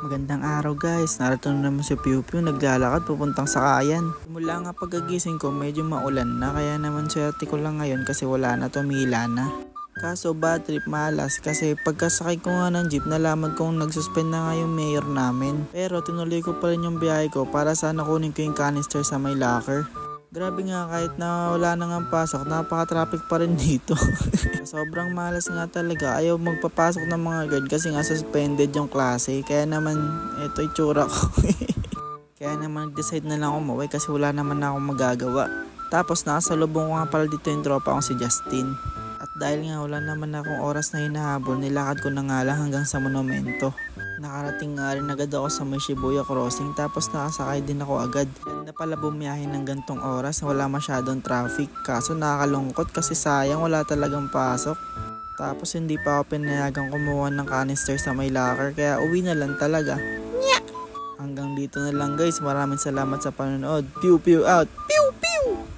Magandang araw guys, narito na naman si Piu Piu naglalakad papuntang sakayan. Mula nga pagkagising ko medyo maulan na kaya naman swerte ko lang ngayon kasi wala na, tumila na. Kaso bad trip malas kasi pagkasakay ko nga ng jeep nalaman kong nagsuspend na nga yung mayor namin. Pero tinuloy ko pa rin yung biyahe ko para sana kunin ko yung canister sa may locker. Grabe nga, kahit na wala na nga pasok, napaka-traffic pa rin dito. Sobrang malas nga talaga, ayaw magpapasok ng mga guard kasi nga suspended yung klase. Kaya naman, eto itsura ko. Kaya naman decide na lang umuwi kasi wala naman na akong magagawa. Tapos nakasalubong ko nga pala dito yung tropa kong si Justin. At dahil nga wala naman akong oras na hinahabol, nilakad ko na nga lang hanggang sa monumento. Nakarating nga rin agad ako sa may Shibuya Crossing tapos nakasakay din ako agad. Ganda pala bumiyahe ng gantong oras, wala masyadong traffic. Kaso nakakalungkot kasi sayang wala talagang pasok. Tapos hindi pa ako pinayagang kumuha ng canister sa may locker kaya uwi na lang talaga. Hanggang dito na lang guys, maraming salamat sa panonood. Piu Piu out! Piu Piu!